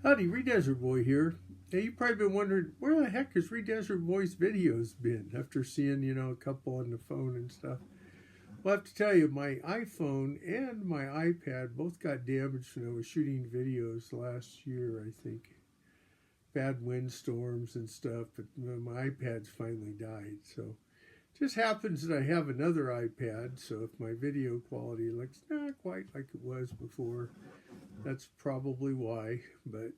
Howdy, Desert Boy here. Hey, you've probably been wondering where the heck has Desert Boy's videos been after seeing, a couple on the phone and stuff. Well, I have to tell you, my iPhone and my iPad both got damaged when I was shooting videos last year, I think. Bad windstorms and stuff, but my iPad's finally died. So it just happens that I have another iPad, so if my video quality looks not quite like it was before, that's probably why. But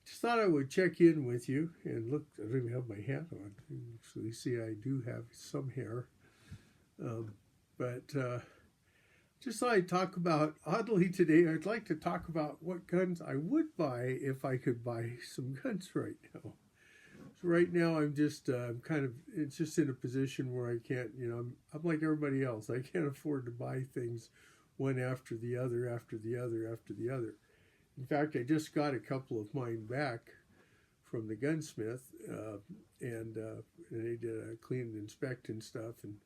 just thought I would check in with you and look. I don't even have my hat on. You can actually see I do have some hair. But just thought I'd talk about, oddly today, I'd like to talk about what guns I would buy if I could buy some guns right now. So right now I'm just it's just in a position where I can't, I'm like everybody else. I can't afford to buy things one after the other, after the other, after the other. In fact, I just got a couple of mine back from the gunsmith, and they did a clean and inspect and stuff, and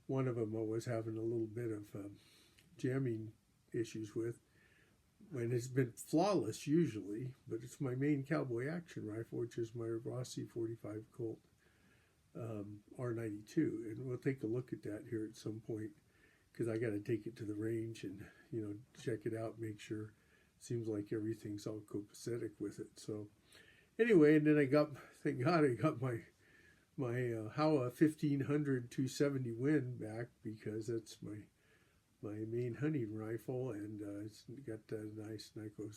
one of them I was having a little bit of jamming issues with, and it's been flawless usually, but it's my main cowboy action rifle, which is my Rossi 45 Colt R92, and we'll take a look at that here at some point, because I got to take it to the range and check it out, make sure. Seems like everything's all copacetic with it. So anyway, and then thank God I got my Howa 1500 270 Win back, because that's my main hunting rifle, and it's got a nice Nikon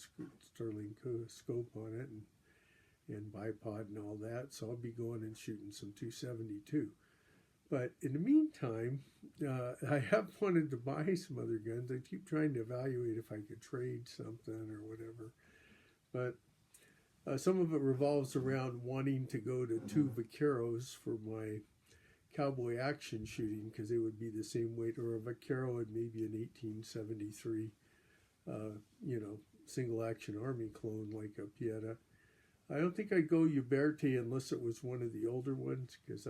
Sterling scope on it, and bipod and all that. So I'll be going and shooting some 270 too. But in the meantime, I have wanted to buy some other guns. I keep trying to evaluate if I could trade something or whatever. But some of it revolves around wanting to go to two Vaqueros for my cowboy action shooting, because they would be the same weight, or a Vaquero and maybe an 1873, single action army clone like a Pieta. I don't think I'd go Uberti unless it was one of the older ones, because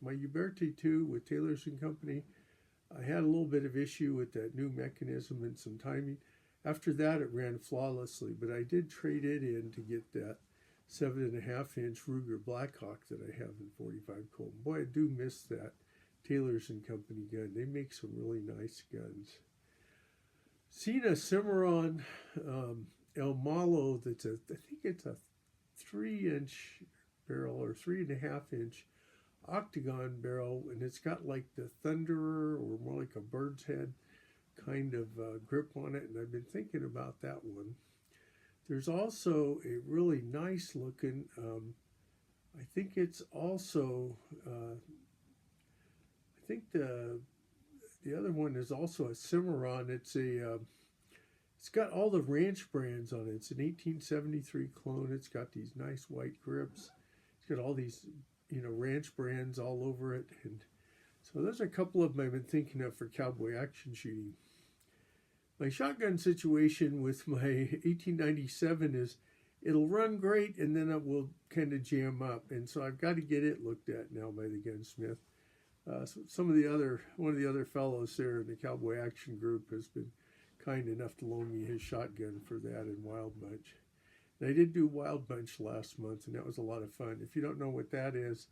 my Uberti 2 with Taylor's and Company, I had a little bit of issue with that new mechanism and some timing. After that, it ran flawlessly, but I did trade it in to get that 7.5-inch Ruger Blackhawk that I have in 45 Colt. Boy, I do miss that Taylor's and Company gun. They make some really nice guns. Seen a Cimarron El Malo that's I think it's a 3-inch barrel or 3.5-inch octagon barrel, and it's got like the Thunderer, or more like a bird's head kind of grip on it, and I've been thinking about that one. There's also a really nice looking, I think it's also, I think the other one is also a Cimarron. It's got all the ranch brands on it. It's an 1873 clone. It's got these nice white grips. It's got all these, ranch brands all over it. And so there's a couple of them I've been thinking of for cowboy action shooting. My shotgun situation with my 1897 is it'll run great, and then it will kind of jam up. And so I've got to get it looked at now by the gunsmith. So one of the other fellows there in the cowboy action group has been kind enough to loan me his shotgun for that in Wild Bunch. And I did do Wild Bunch last month, and that was a lot of fun. If you don't know what that is,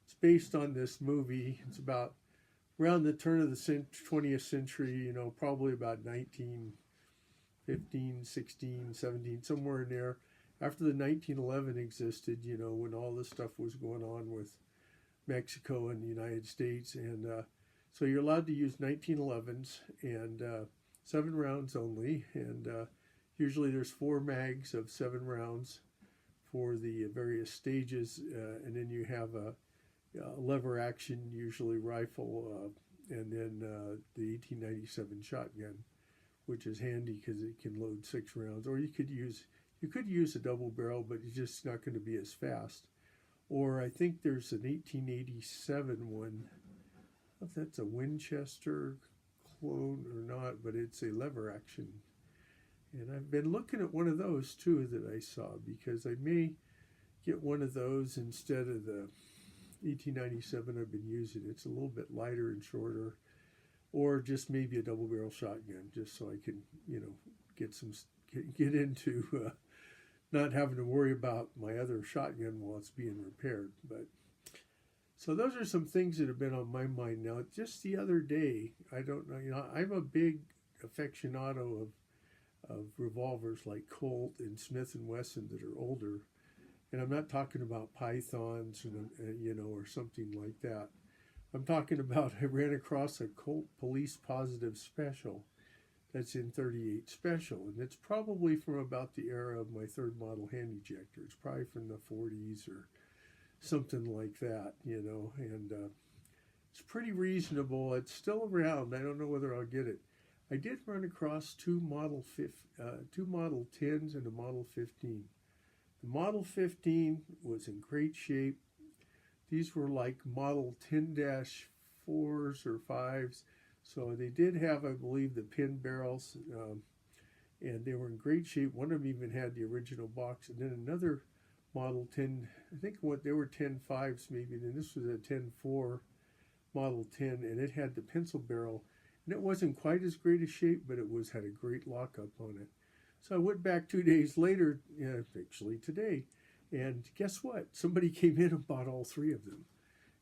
it's based on this movie. It's about around the turn of the 20th century, probably about 1915, 16, 17, somewhere in there. After the 1911 existed, when all this stuff was going on with Mexico and the United States. And so you're allowed to use 1911s, and 7 rounds only, and usually there's 4 mags of 7 rounds for the various stages, and then you have a lever action, usually rifle, and then the 1897 shotgun, which is handy because it can load 6 rounds. Or you could use a double barrel, but it's just not going to be as fast. Or I think there's an 1887 one. I don't know if that's a Winchester clone or not, but it's a lever action, and I've been looking at one of those too that I saw, because I may get one of those instead of the 1897 I've been using. It's a little bit lighter and shorter, or just maybe a double barrel shotgun, just so I can get into not having to worry about my other shotgun while it's being repaired. But so those are some things that have been on my mind. Now, just the other day, I don't know, I'm a big aficionado of revolvers like Colt and Smith and Wesson that are older, and I'm not talking about Pythons, or something like that. I'm talking about, I ran across a Colt Police Positive Special that's in 38 Special, and it's probably from about the era of my third model hand ejector. It's probably from the 40s or something like that, and it's pretty reasonable. It's still around. I don't know whether I'll get it. I did run across two Model 10s and a Model 15. The Model 15 was in great shape. These were like Model 10-4s or 5s. So they did have, I believe, the pin barrels, and they were in great shape. One of them even had the original box. And then another Model 10, I think they were 10-5s maybe, and then this was a 10-4 Model 10, and it had the pencil barrel. And it wasn't quite as great a shape, but it had a great lockup on it. So I went back 2 days later, actually today, and guess what? Somebody came in and bought all three of them,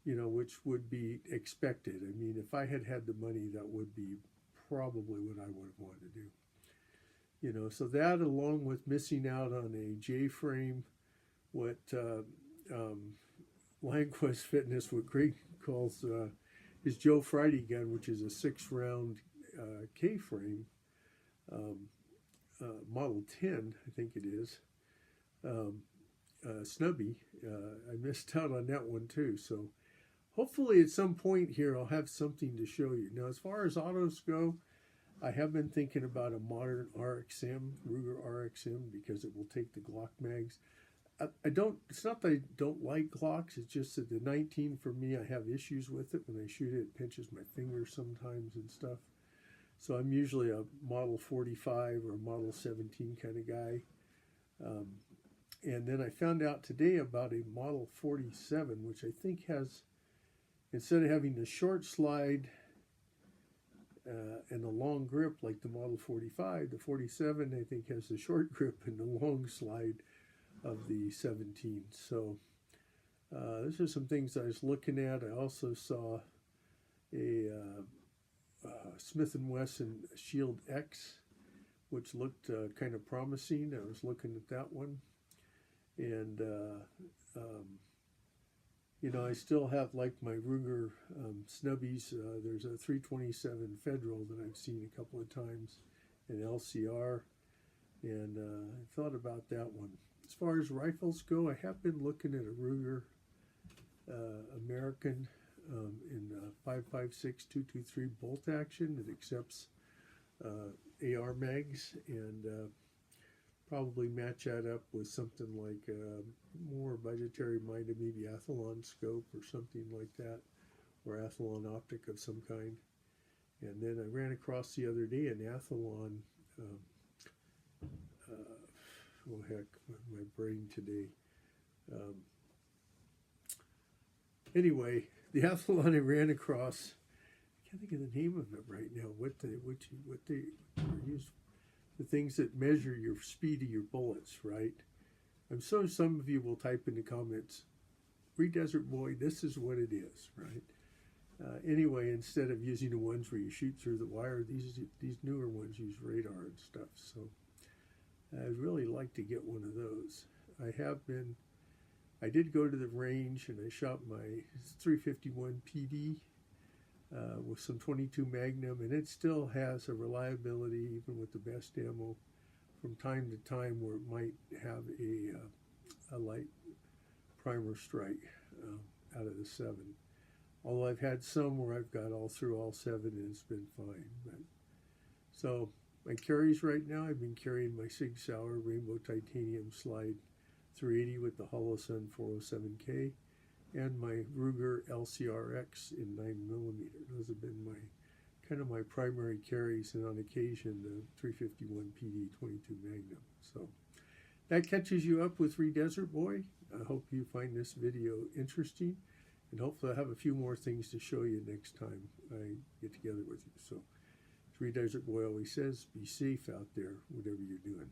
which would be expected. I mean, if I had had the money, that would be probably what I would have wanted to do. So that, along with missing out on a J-frame, what Langquist Fitness, what Greg calls his Joe Friday gun, which is a 6-round K-frame, Model 10, I think it is, snubby. I missed out on that one too. So hopefully at some point here I'll have something to show you. Now, as far as autos go, I have been thinking about a modern RXM, Ruger RXM, because it will take the Glock mags. It's not that I don't like Glocks, it's just that the 19 for me, I have issues with it. When I shoot it, it pinches my fingers sometimes and stuff. So I'm usually a Model 45 or a Model 17 kind of guy. And then I found out today about a Model 47, which I think has, instead of having the short slide and a long grip like the Model 45, the 47 I think has the short grip and the long slide of the 17. So these are some things I was looking at. I also saw a Smith & Wesson Shield X, which looked kind of promising. I was looking at that one. And, I still have, like my Ruger snubbies, there's a 327 Federal that I've seen a couple of times, an LCR, and I thought about that one. As far as rifles go, I have been looking at a Ruger American in 5.56 223 bolt action. It accepts AR mags, and probably match that up with something like more budgetary minded, maybe Athlon scope or something like that, or Athlon optic of some kind. And then I ran across the other day an Athlon, oh heck, my brain today. Anyway, the Athlon I ran across, I can't think of the name of it right now, what they use, the things that measure your speed of your bullets, right? I'm sure some of you will type in the comments, "Free Desert Boy, this is what it is," right? Anyway, instead of using the ones where you shoot through the wire, these newer ones use radar and stuff. So I'd really like to get one of those. I did go to the range and I shot my 351 PD with some 22 Magnum, and it still has a reliability, even with the best ammo, from time to time where it might have a light primer strike out of the 7. Although I've had some where I've got all through all 7 and it's been fine. So my carries right now, I've been carrying my Sig Sauer Rainbow Titanium Slide 380 with the Holosun 407K and my Ruger LCRX in 9mm. Those have been my primary carries, and on occasion the 351 PD 22 Magnum. So that catches you up with Free Desert Boy. I hope you find this video interesting, and hopefully I'll have a few more things to show you next time I get together with you. So Free Desert Boy always says, be safe out there, whatever you're doing.